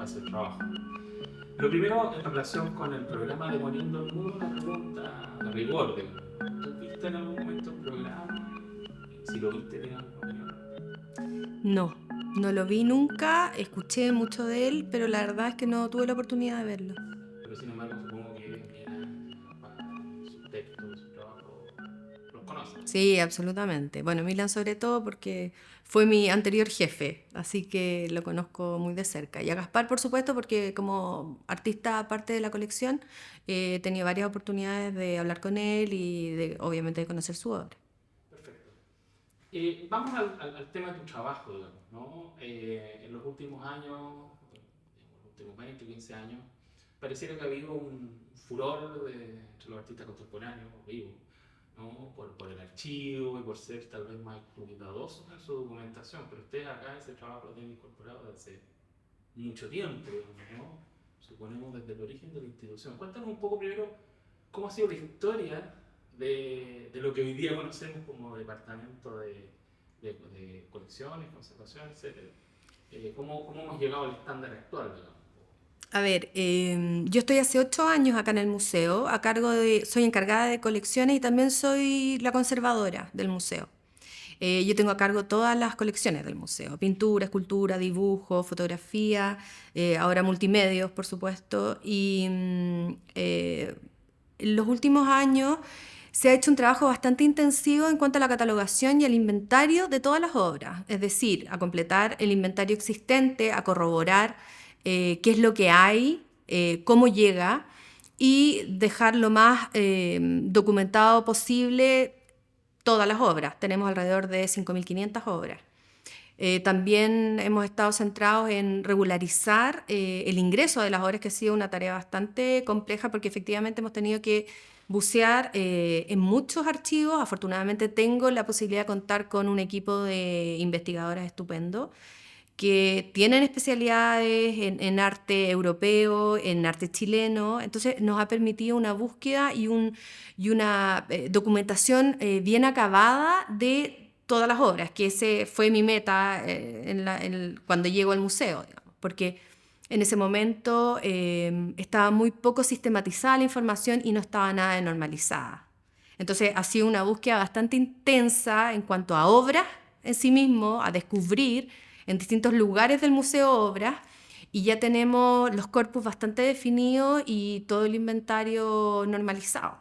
hacer el trabajo. Lo primero, en relación con el programa de Poniendo el Muro, una pregunta de rigor. ¿Tú viste en algún momento el programa? Si lo viste, ¿tienes alguna opinión? No, no lo vi nunca, escuché mucho de él, pero la verdad es que no tuve la oportunidad de verlo. Pero sin embargo, supongo que Miran, sus textos, su trabajo, los conoces. Sí, absolutamente. Bueno, Milan sobre todo porque fue mi anterior jefe, así que lo conozco muy de cerca. Y a Gaspar, por supuesto, porque como artista aparte de la colección, he tenido varias oportunidades de hablar con él y obviamente de conocer su obra. Perfecto. Vamos al tema de tu trabajo, digamos, ¿no? En los últimos años, en los últimos 20, 15 años, pareciera que ha habido un furor entre los artistas contemporáneos vivos, ¿no? Por el archivo y por ser tal vez más cuidadosos en su documentación, pero ustedes acá ese trabajo lo tienen incorporado desde hace mucho tiempo, digamos, ¿no? Suponemos desde el origen de la institución. Cuéntanos un poco primero cómo ha sido la historia de lo que hoy día conocemos como departamento de colecciones, conservación, etc. ¿Cómo hemos llegado al estándar actual, digamos? A ver, yo estoy hace 8 años acá en el museo, soy encargada de colecciones y también soy la conservadora del museo. Yo tengo a cargo todas las colecciones del museo, pintura, escultura, dibujo, fotografía, ahora multimedios, por supuesto, y en los últimos años se ha hecho un trabajo bastante intensivo en cuanto a la catalogación y el inventario de todas las obras, es decir, a completar el inventario existente, a corroborar qué es lo que hay, cómo llega y dejar lo más documentado posible todas las obras. Tenemos alrededor de 5.500 obras. También hemos estado centrados en regularizar el ingreso de las obras, que ha sido una tarea bastante compleja porque efectivamente hemos tenido que bucear en muchos archivos. Afortunadamente tengo la posibilidad de contar con un equipo de investigadoras estupendo que tienen especialidades en arte europeo, en arte chileno, entonces nos ha permitido una búsqueda y una documentación bien acabada de todas las obras, que ese fue mi meta cuando llego al museo, digamos, porque en ese momento estaba muy poco sistematizada la información y no estaba nada de normalizada. Entonces ha sido una búsqueda bastante intensa en cuanto a obras en sí mismo, a descubrir en distintos lugares del museo obras, y ya tenemos los corpus bastante definidos y todo el inventario normalizado,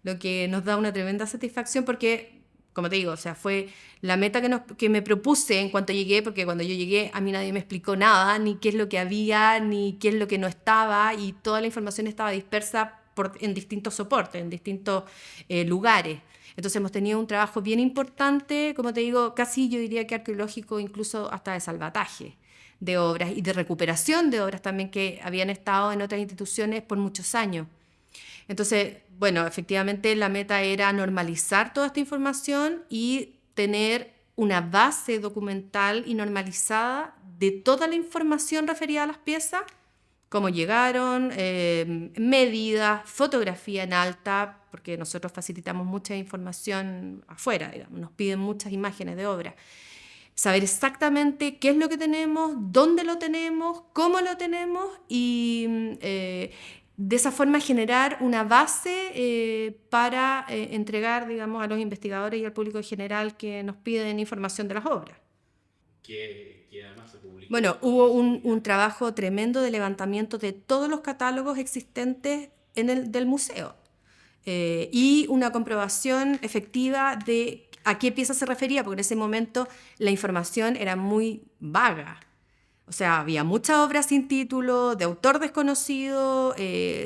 lo que nos da una tremenda satisfacción porque, como te digo, o sea, fue la meta que me propuse en cuanto llegué, porque cuando yo llegué a mí nadie me explicó nada, ni qué es lo que había, ni qué es lo que no estaba, y toda la información estaba dispersa en distintos soportes, en distintos lugares. Entonces hemos tenido un trabajo bien importante, como te digo, casi yo diría que arqueológico, incluso hasta de salvataje de obras y de recuperación de obras también que habían estado en otras instituciones por muchos años. Entonces, bueno, efectivamente la meta era normalizar toda esta información y tener una base documental y normalizada de toda la información referida a las piezas, cómo llegaron, medidas, fotografía en alta, porque nosotros facilitamos mucha información afuera, digamos, nos piden muchas imágenes de obra. Saber exactamente qué es lo que tenemos, dónde lo tenemos, cómo lo tenemos y de esa forma generar una base para entregar, digamos, a los investigadores y al público en general que nos piden información de las obras. Que además se Bueno, publicó con hubo posterioridad. un trabajo tremendo de levantamiento de todos los catálogos existentes del museo y una comprobación efectiva de a qué pieza se refería, porque en ese momento la información era muy vaga. O sea, había muchas obras sin título, de autor desconocido,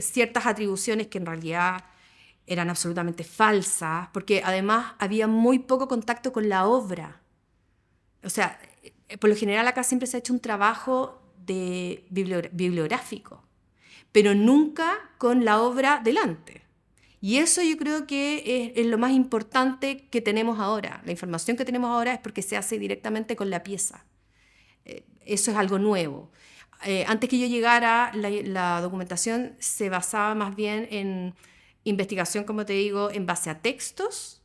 ciertas atribuciones que en realidad eran absolutamente falsas, porque además había muy poco contacto con la obra. O sea, por lo general acá siempre se ha hecho un trabajo bibliográfico, pero nunca con la obra delante. Y eso yo creo que es lo más importante que tenemos ahora. La información que tenemos ahora es porque se hace directamente con la pieza. Eso es algo nuevo. Antes que yo llegara, la documentación se basaba más bien en investigación, como te digo, en base a textos,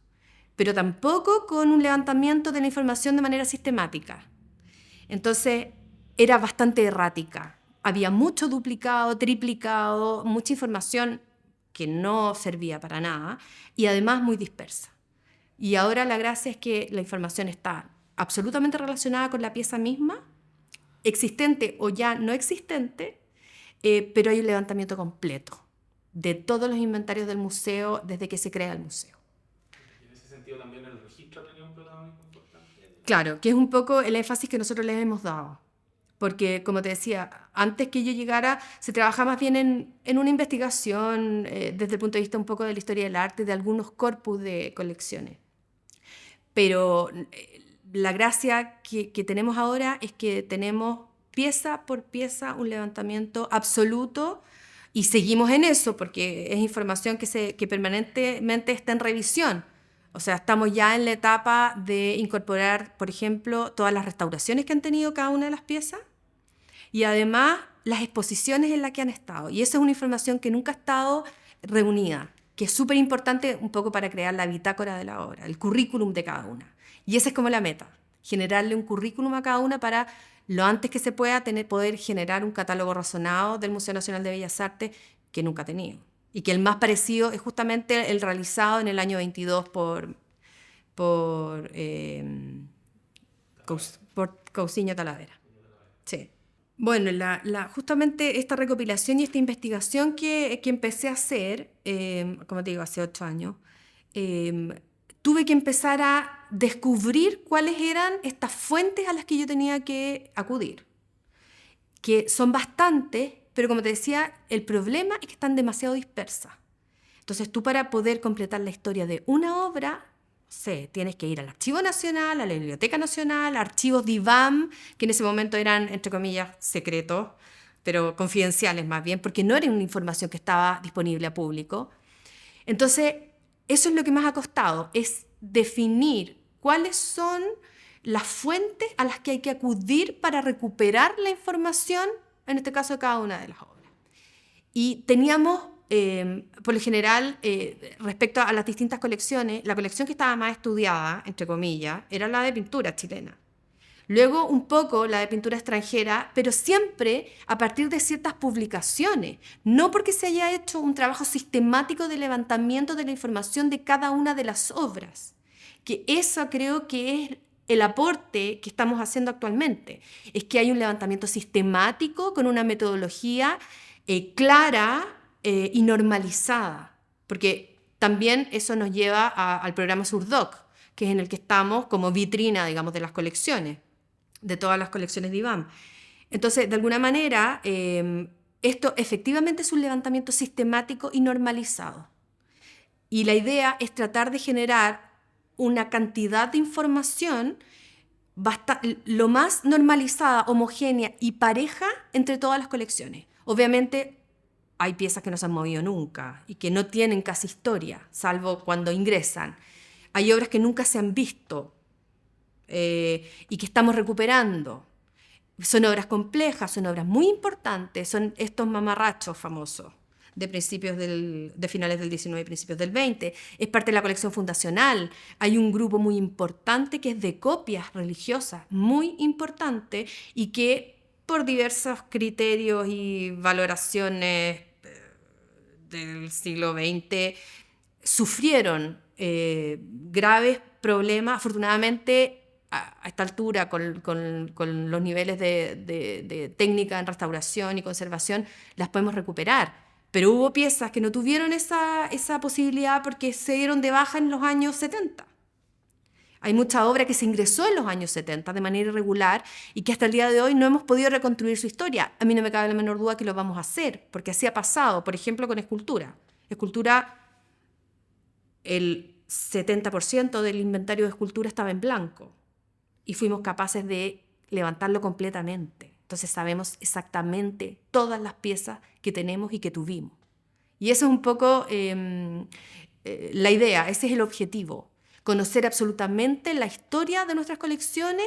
pero tampoco con un levantamiento de la información de manera sistemática. Entonces era bastante errática. había mucho duplicado, triplicado, mucha información que no servía para nada y además muy dispersa. Y ahora la gracia es que la información está absolutamente relacionada con la pieza misma, existente o ya no existente, pero hay un levantamiento completo de todos los inventarios del museo desde que se crea el museo. Y en ese sentido también el registro tenía un protagonismo importante. Claro, que es un poco el énfasis que nosotros les hemos dado. Porque, como te decía, antes que yo llegara, se trabajaba más bien en una investigación desde el punto de vista un poco de la historia del arte, de algunos corpus de colecciones. Pero la gracia que tenemos ahora es que tenemos pieza por pieza un levantamiento absoluto y seguimos en eso porque es información que permanentemente está en revisión. O sea, estamos ya en la etapa de incorporar, por ejemplo, todas las restauraciones que han tenido cada una de las piezas y además las exposiciones en las que han estado. Y esa es una información que nunca ha estado reunida, que es súper importante un poco para crear la bitácora de la obra, el currículum de cada una. Y esa es como la meta, generarle un currículum a cada una para lo antes que se pueda poder generar un catálogo razonado del Museo Nacional de Bellas Artes que nunca ha tenido. Y que el más parecido es justamente el realizado en el año 22 por Cousiño Talavera. Sí. Bueno, justamente esta recopilación y esta investigación que empecé a hacer, como te digo, hace 8 años, tuve que empezar a descubrir cuáles eran estas fuentes a las que yo tenía que acudir, que son bastantes, pero como te decía, el problema es que están demasiado dispersas. Entonces tú para poder completar la historia de una obra, tienes que ir al Archivo Nacional, a la Biblioteca Nacional, a archivos de IBAM, que en ese momento eran, entre comillas, secretos, pero confidenciales más bien, porque no era una información que estaba disponible a público. Entonces, eso es lo que más ha costado, es definir cuáles son las fuentes a las que hay que acudir para recuperar la información, en este caso de cada una de las obras. Y teníamos... por lo general, respecto a las distintas colecciones, la colección que estaba más estudiada, entre comillas, era la de pintura chilena. Luego un poco la de pintura extranjera, pero siempre a partir de ciertas publicaciones, no porque se haya hecho un trabajo sistemático de levantamiento de la información de cada una de las obras. Que eso creo que es el aporte que estamos haciendo actualmente, es que hay un levantamiento sistemático con una metodología clara, y normalizada, porque también eso nos lleva al programa Surdoc, que es en el que estamos como vitrina, digamos, de las colecciones, de todas las colecciones de IBAM. Entonces, de alguna manera, esto efectivamente es un levantamiento sistemático y normalizado. Y la idea es tratar de generar una cantidad de información lo más normalizada, homogénea y pareja entre todas las colecciones. Obviamente, hay piezas que no se han movido nunca y que no tienen casi historia, salvo cuando ingresan. Hay obras que nunca se han visto y que estamos recuperando. Son obras complejas, son obras muy importantes, son estos mamarrachos famosos de finales del 19 y principios del 20. Es parte de la colección fundacional. Hay un grupo muy importante que es de copias religiosas, muy importante, y que por diversos criterios y valoraciones del siglo XX sufrieron graves problemas. Afortunadamente, a esta altura, con los niveles de técnica en restauración y conservación, las podemos recuperar. Pero hubo piezas que no tuvieron esa posibilidad porque se dieron de baja en los años 70. Hay mucha obra que se ingresó en los años 70 de manera irregular y que hasta el día de hoy no hemos podido reconstruir su historia. A mí no me cabe la menor duda que lo vamos a hacer, porque así ha pasado, por ejemplo, con escultura. Escultura, el 70% del inventario de escultura estaba en blanco y fuimos capaces de levantarlo completamente. Entonces sabemos exactamente todas las piezas que tenemos y que tuvimos. Y eso es un poco la idea, ese es el objetivo. Conocer absolutamente la historia de nuestras colecciones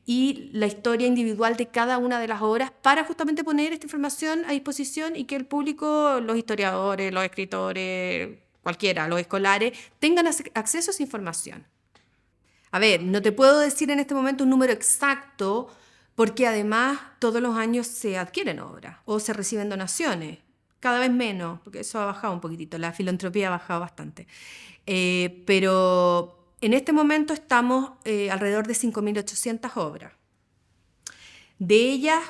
y la historia individual de cada una de las obras para justamente poner esta información a disposición y que el público, los historiadores, los escritores, cualquiera, los escolares, tengan acceso a esa información. A ver, no te puedo decir en este momento un número exacto porque además todos los años se adquieren obras o se reciben donaciones, cada vez menos, porque eso ha bajado un poquitito, la filantropía ha bajado bastante. Pero en este momento estamos alrededor de 5.800 obras. De ellas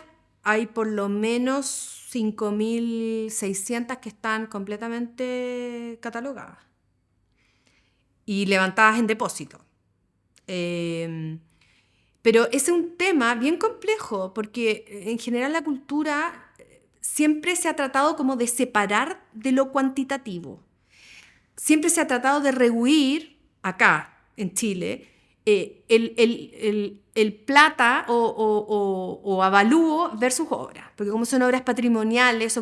hay por lo menos 5.600 que están completamente catalogadas y levantadas en depósito. Pero ese es un tema bien complejo porque en general la cultura siempre se ha tratado como de separar de lo cuantitativo. Siempre se ha tratado de rehuir, acá en Chile, el plata o avalúo versus obra. Porque como son obras patrimoniales,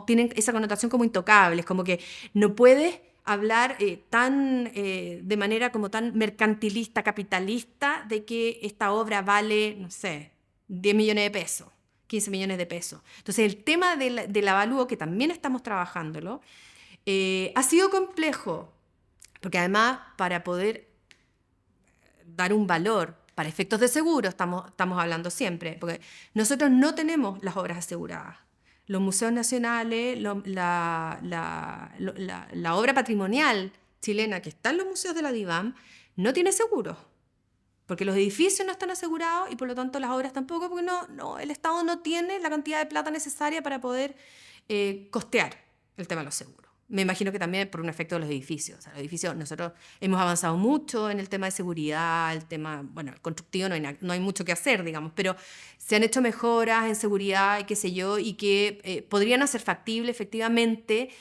tienen esa connotación como intocables, como que no puedes hablar de manera como tan mercantilista, capitalista, de que esta obra vale, no sé, 10 millones de pesos, 15 millones de pesos. Entonces el tema del avalúo, que también estamos trabajándolo, ha sido complejo, porque además para poder dar un valor para efectos de seguro, estamos hablando siempre, porque nosotros no tenemos las obras aseguradas. Los museos nacionales, la obra patrimonial chilena que está en los museos de la DIVAM, no tiene seguros, porque los edificios no están asegurados y por lo tanto las obras tampoco, porque el Estado no tiene la cantidad de plata necesaria para poder costear el tema de los seguros. Me imagino que también por un efecto de los edificios. O sea, los edificios, nosotros hemos avanzado mucho en el tema de seguridad, el tema, bueno, el constructivo no hay mucho que hacer, digamos, pero se han hecho mejoras en seguridad y qué sé yo, y que podrían hacer factible efectivamente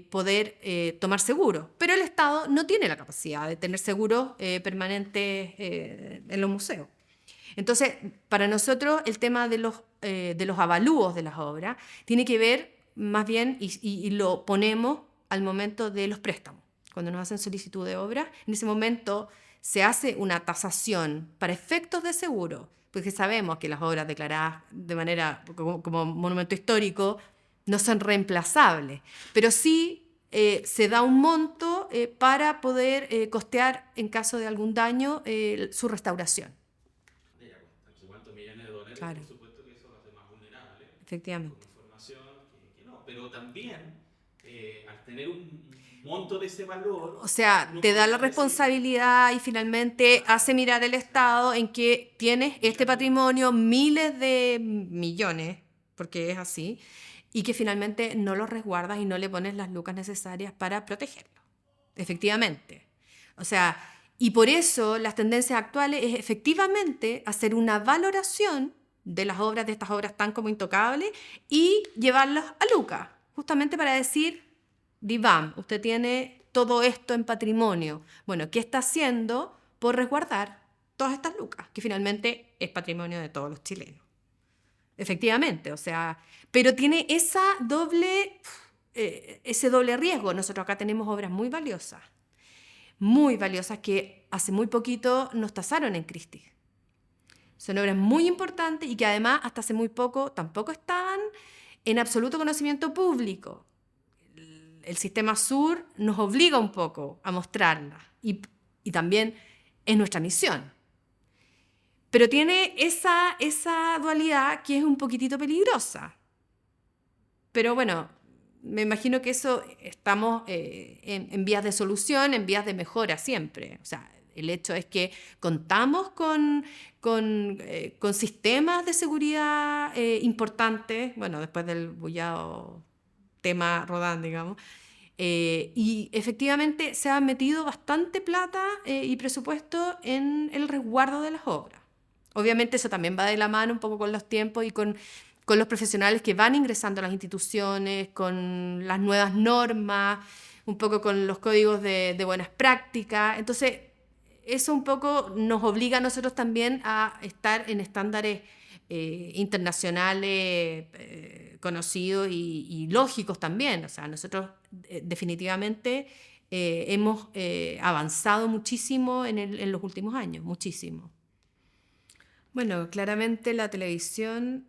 poder tomar seguros. Pero el Estado no tiene la capacidad de tener seguros permanentes en los museos. Entonces, para nosotros el tema de los avalúos de las obras tiene que ver más bien, y lo ponemos al momento de los préstamos. Cuando nos hacen solicitud de obra, en ese momento se hace una tasación para efectos de seguro, porque sabemos que las obras declaradas de manera como monumento histórico no son reemplazables, pero sí se da un monto para poder costear en caso de algún daño su restauración. ¿Cuántos millones de dólares? Claro. Por supuesto que eso lo hace más vulnerable. Efectivamente. Con información que no. Pero también, al tener un monto de ese valor... O sea, te da la responsabilidad y finalmente hace mirar el Estado en que tienes este patrimonio, miles de millones, porque es así, y que finalmente no lo resguardas y no le pones las lucas necesarias para protegerlo. Efectivamente. O sea, y por eso las tendencias actuales es efectivamente hacer una valoración de las obras, de estas obras tan como intocables, y llevarlas a lucas, justamente para decir, DIVAM, usted tiene todo esto en patrimonio. Bueno, ¿qué está haciendo por resguardar todas estas lucas? Que finalmente es patrimonio de todos los chilenos. Efectivamente, o sea, pero tiene ese doble riesgo. Nosotros acá tenemos obras muy valiosas que hace muy poquito nos tasaron en Christie's. Son obras muy importantes y que además hasta hace muy poco tampoco estaban en absoluto conocimiento público. El Sistema Sur nos obliga un poco a mostrarlas y también es nuestra misión. Pero tiene esa dualidad que es un poquitito peligrosa. Pero bueno, me imagino que eso estamos en vías de solución, en vías de mejora siempre. O sea, el hecho es que contamos con sistemas de seguridad importantes, bueno, después del bullado tema Rodán, digamos, y efectivamente se ha metido bastante plata y presupuesto en el resguardo de las obras. Obviamente eso también va de la mano un poco con los tiempos y con los profesionales que van ingresando a las instituciones, con las nuevas normas, un poco con los códigos de buenas prácticas. Entonces, eso un poco nos obliga a nosotros también a estar en estándares internacionales conocidos y lógicos también. O sea, nosotros definitivamente hemos avanzado muchísimo en los últimos años, muchísimo. Bueno, claramente la televisión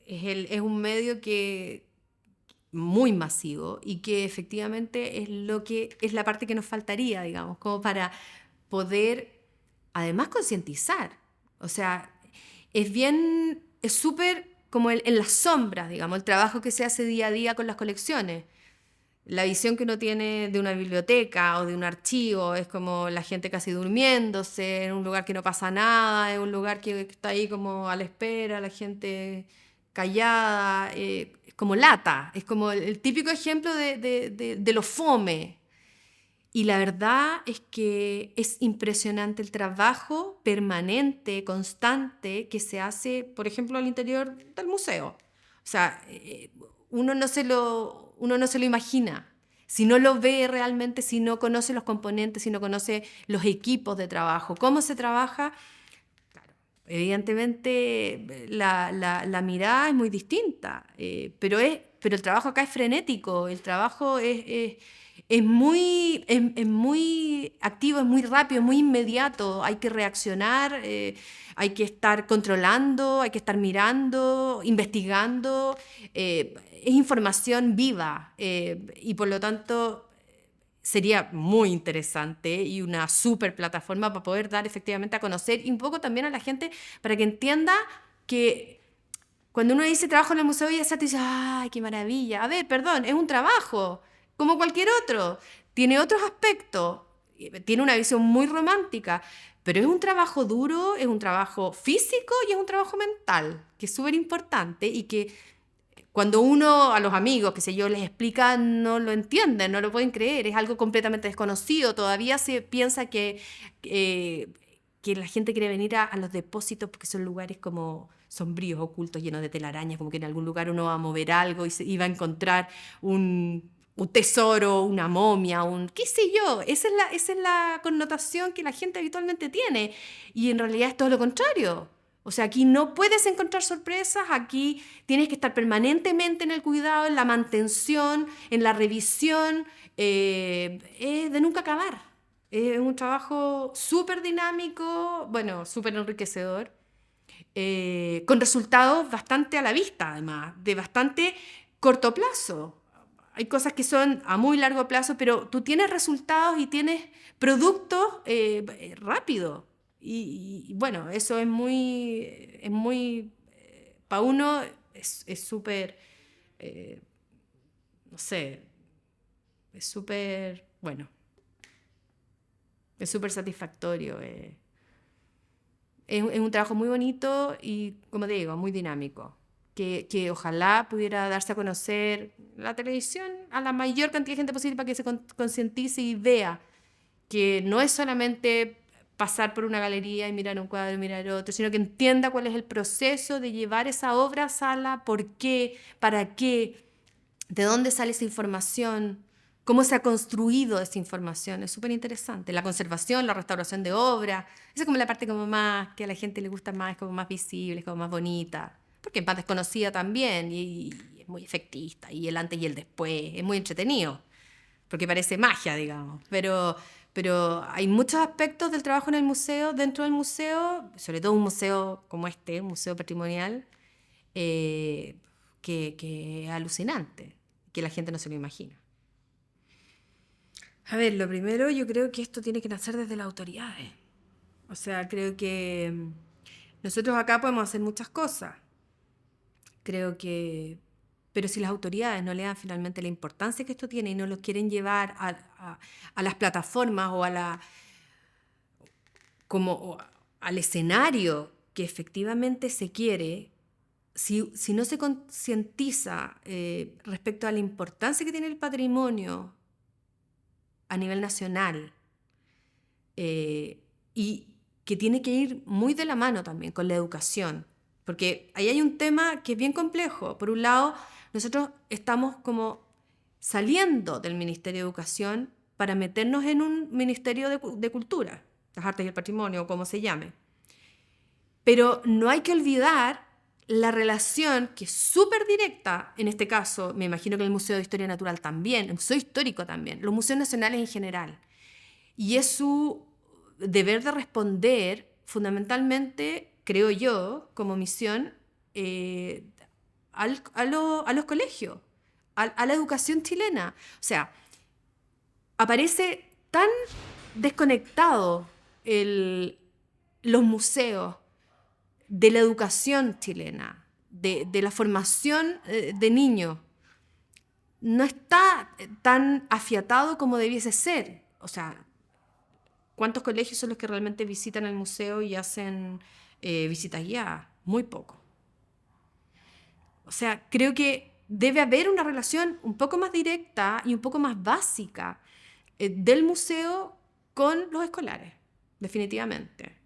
es un medio que muy masivo y que efectivamente es la parte que nos faltaría, digamos, como para poder además concientizar. O sea, es súper como en las sombras, digamos, el trabajo que se hace día a día con las colecciones. La visión que uno tiene de una biblioteca o de un archivo es como la gente casi durmiéndose, en un lugar que no pasa nada, en un lugar que está ahí como a la espera, la gente callada, es como lata, es como el típico ejemplo de lo fome. Y la verdad es que es impresionante el trabajo permanente, constante, que se hace, por ejemplo, al interior del museo. O sea, uno no se lo imagina. Si no lo ve realmente, si no conoce los componentes, si no conoce los equipos de trabajo, cómo se trabaja, evidentemente la mirada es muy distinta, pero el trabajo acá es frenético, el trabajo es muy activo, es muy rápido, es muy inmediato, hay que reaccionar, hay que estar controlando, hay que estar mirando, investigando, es información viva y por lo tanto sería muy interesante y una súper plataforma para poder dar efectivamente a conocer y un poco también a la gente para que entienda que cuando uno dice trabajo en el Museo de Bellas Artes, dice, ¡ay, qué maravilla! A ver, perdón, es un trabajo, como cualquier otro. Tiene otros aspectos, tiene una visión muy romántica, pero es un trabajo duro, es un trabajo físico y es un trabajo mental, que es súper importante y que cuando uno a los amigos, qué sé yo, les explica, no lo entienden, no lo pueden creer, es algo completamente desconocido. Todavía se piensa eh, que la gente quiere venir a los depósitos porque son lugares como sombríos, ocultos, llenos de telarañas, como que en algún lugar uno va a mover algo y va a encontrar un tesoro, una momia, qué sé yo. Esa es la connotación que la gente habitualmente tiene. Y en realidad es todo lo contrario. O sea, aquí no puedes encontrar sorpresas, aquí tienes que estar permanentemente en el cuidado, en la mantención, en la revisión, es de nunca acabar. Es un trabajo súper dinámico, bueno, súper enriquecedor, con resultados bastante a la vista, además, de bastante corto plazo. Hay cosas que son a muy largo plazo, pero tú tienes resultados y tienes productos rápido. Bueno, eso para uno es súper, eh, no sé, es súper, bueno, es súper satisfactorio. Es un trabajo muy bonito y, como te digo, muy dinámico. Que ojalá pudiera darse a conocer la televisión a la mayor cantidad de gente posible para que se concientice y vea que no es solamente pasar por una galería y mirar un cuadro y mirar otro, sino que entienda cuál es el proceso de llevar esa obra a sala, por qué, para qué, de dónde sale esa información, cómo se ha construido esa información. Es súper interesante. La conservación, la restauración de obra, esa es como la parte como más, que a la gente le gusta más, es como más visible, es como más bonita, porque es más desconocida también y es muy efectista, y el antes y el después, es muy entretenido, porque parece magia, digamos, pero hay muchos aspectos del trabajo en el museo, dentro del museo, sobre todo un museo como este, un museo patrimonial, eh, que es alucinante, que la gente no se lo imagina. A ver, lo primero yo creo que esto tiene que nacer desde las autoridades. O sea, creo que nosotros acá podemos hacer muchas cosas. Creo que... Pero si las autoridades no le dan finalmente la importancia que esto tiene y no lo quieren llevar a las plataformas o como al escenario que efectivamente se quiere, si no se concientiza respecto a la importancia que tiene el patrimonio a nivel nacional y que tiene que ir muy de la mano también con la educación, porque ahí hay un tema que es bien complejo. Por un lado, nosotros estamos como saliendo del Ministerio de Educación para meternos en un Ministerio de Cultura, las Artes y el Patrimonio, o como se llame. Pero no hay que olvidar la relación que es súper directa, en este caso, me imagino que el Museo de Historia Natural también, el Museo Histórico también, los museos nacionales en general. Y es su deber de responder, fundamentalmente, creo yo, como misión, a los colegios, a la educación chilena. O sea, aparece tan desconectado los museos de la educación chilena, de la formación de niños, no está tan afiatado como debiese ser. O sea, ¿cuántos colegios son los que realmente visitan el museo y hacen visitas guiadas? Muy poco. O sea, creo que debe haber una relación un poco más directa y un poco más básica del museo con los escolares, definitivamente.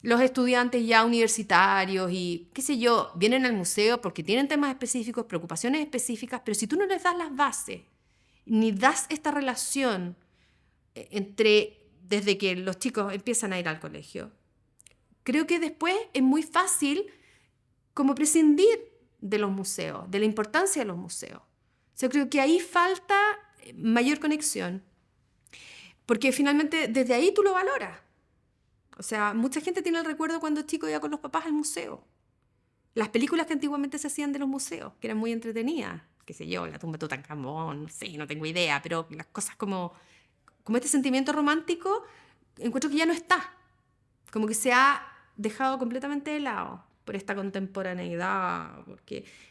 Los estudiantes ya universitarios y, qué sé yo, vienen al museo porque tienen temas específicos, preocupaciones específicas, pero si tú no les das las bases, ni das esta relación desde que los chicos empiezan a ir al colegio, creo que después es muy fácil como prescindir de los museos, de la importancia de los museos. O sea, creo que ahí falta mayor conexión, porque finalmente desde ahí tú lo valoras. O sea, mucha gente tiene el recuerdo cuando chico iba con los papás al museo. Las películas que antiguamente se hacían de los museos, que eran muy entretenidas, qué sé yo, la tumba de Tutankamón, no sé, no tengo idea, pero las cosas como este sentimiento romántico, encuentro que ya no está. Como que se ha dejado completamente de lado por esta contemporaneidad.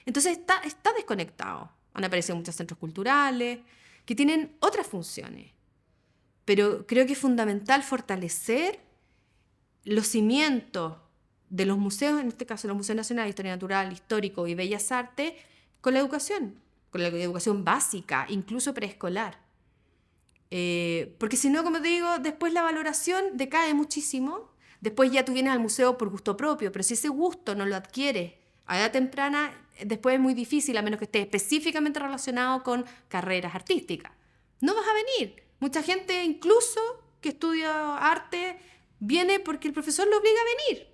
Entonces está desconectado. Han aparecido muchos centros culturales que tienen otras funciones. Pero creo que es fundamental fortalecer los cimientos de los museos, en este caso los Museos Nacionales de Historia Natural, Histórico y Bellas Artes, con la educación básica, incluso preescolar. Porque si no, como te digo, después la valoración decae muchísimo. Después ya tú vienes al museo por gusto propio, pero si ese gusto no lo adquieres a edad temprana, después es muy difícil, a menos que esté específicamente relacionado con carreras artísticas. No vas a venir. Mucha gente, incluso que estudia arte, viene porque el profesor lo obliga a venir.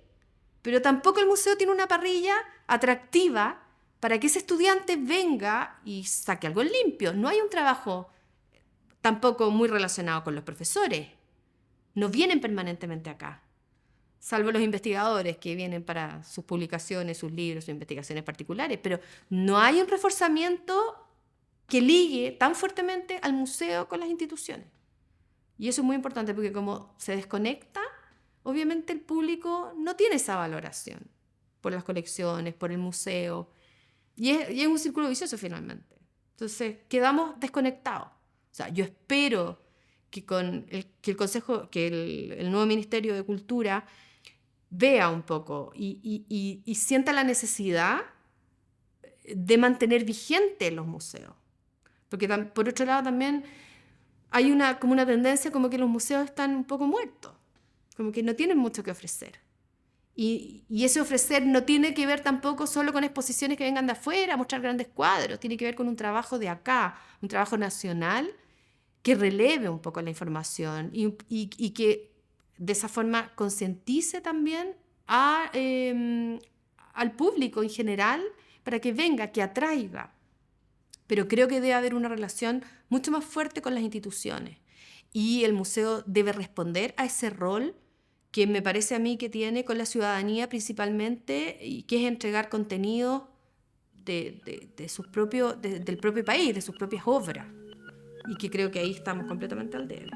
Pero tampoco el museo tiene una parrilla atractiva para que ese estudiante venga y saque algo en limpio. No hay un trabajo tampoco muy relacionado con los profesores. No vienen permanentemente acá, salvo los investigadores que vienen para sus publicaciones, sus libros, sus investigaciones particulares, pero no hay un reforzamiento que ligue tan fuertemente al museo con las instituciones. Y eso es muy importante porque como se desconecta, obviamente el público no tiene esa valoración por las colecciones, por el museo, y es un círculo vicioso finalmente. Entonces quedamos desconectados. O sea, yo espero que el Consejo, que el nuevo Ministerio de Cultura vea un poco y sienta la necesidad de mantener vigentes los museos. Porque por otro lado también hay como una tendencia como que los museos están un poco muertos, como que no tienen mucho que ofrecer. Y ese ofrecer no tiene que ver tampoco solo con exposiciones que vengan de afuera, mostrar grandes cuadros, tiene que ver con un trabajo de acá, un trabajo nacional que releve un poco la información y que de esa forma concientice también al público en general para que venga, que atraiga. Pero creo que debe haber una relación mucho más fuerte con las instituciones y el museo debe responder a ese rol que me parece a mí que tiene con la ciudadanía principalmente, y que es entregar contenido del propio país, de sus propias obras. Y que creo que ahí estamos completamente al debe.